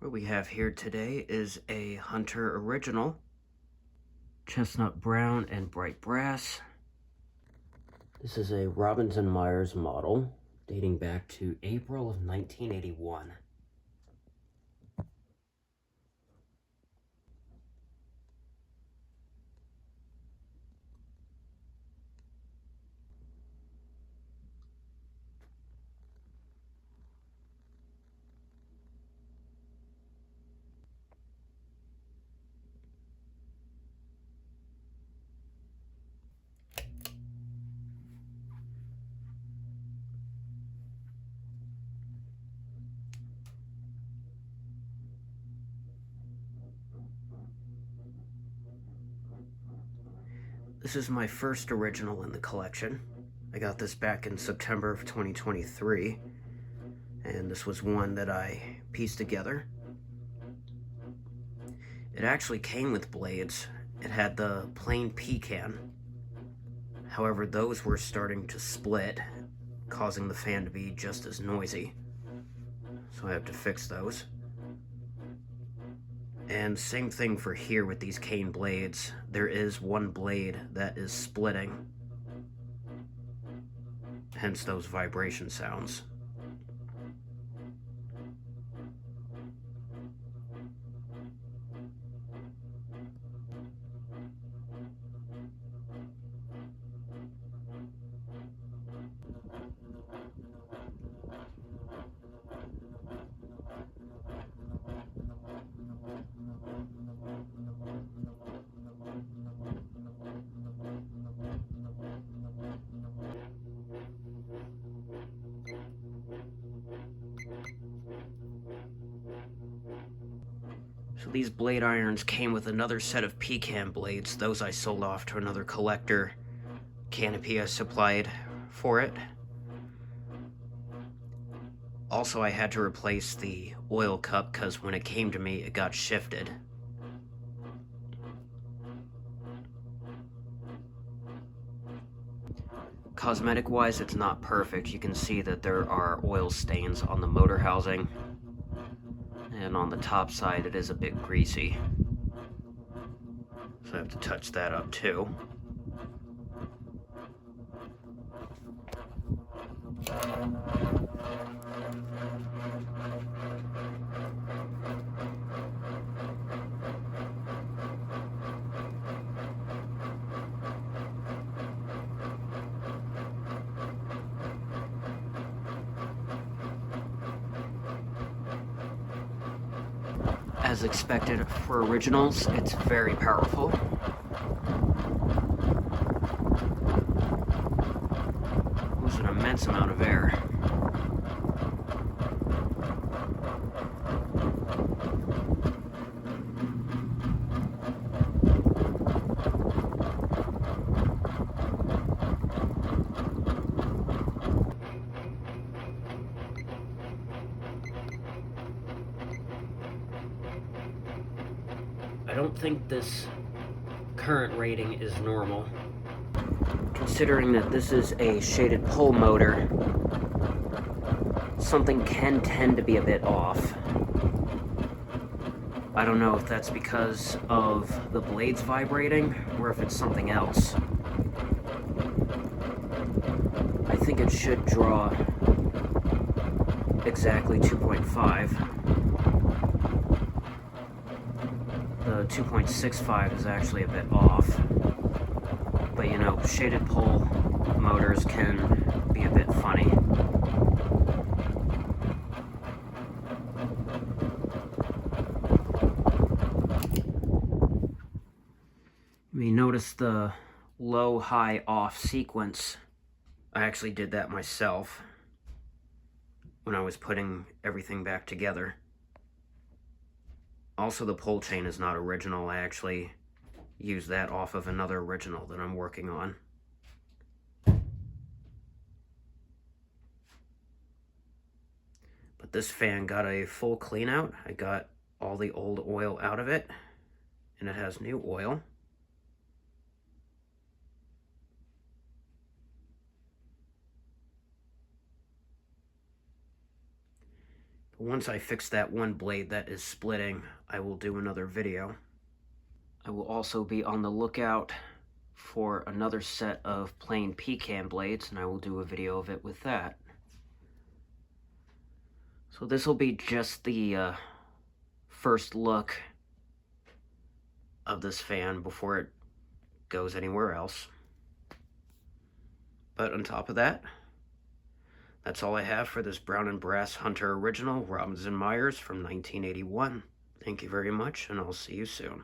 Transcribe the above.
What we have here today is a Hunter Original, chestnut brown and bright brass. This is a Robbins & Myers model dating back to April of 1981. This is my first original in the collection. I got this back in September of 2023, and this was one that I pieced together. It actually came with blades. It had the plain Pecan. However, those were starting to split, causing the fan to be just as noisy. So I have to fix those. And same thing for here with these cane blades. There is one blade that is splitting, hence those vibration sounds. So these blade irons came with another set of Pecan blades. Those I sold off to another collector. Canopy I supplied for it. Also, I had to replace the oil cup because when it came to me, it got shifted. Cosmetic-wise, it's not perfect. You can see that there are oil stains on the motor housing. And on the top side, it is a bit greasy. So I have to touch that up too. As expected for originals, it's very powerful. It was an immense amount of air. I don't think this current rating is normal. Considering that this is a shaded pole motor, something can tend to be a bit off. I don't know if that's because of the blades vibrating or if it's something else. I think it should draw exactly 2.5. The 2.65 is actually a bit off. But you know, shaded pole motors can be a bit funny. You may notice the low, high, off sequence. I actually did that myself when I was putting everything back together. Also, the pole chain is not original. I actually used that off of another original that I'm working on. But this fan got a full clean out. I got all the old oil out of it, and it has new oil. Once I fix that one blade that is splitting, I will do another video. I will also be on the lookout for another set of plain Pecan blades, and I will do a video of it with that. So this will be just the first look of this fan before it goes anywhere else. But on top of that, that's all I have for this Brown and Brass Hunter Original Robbins & Myers from 1981. Thank you very much, and I'll see you soon.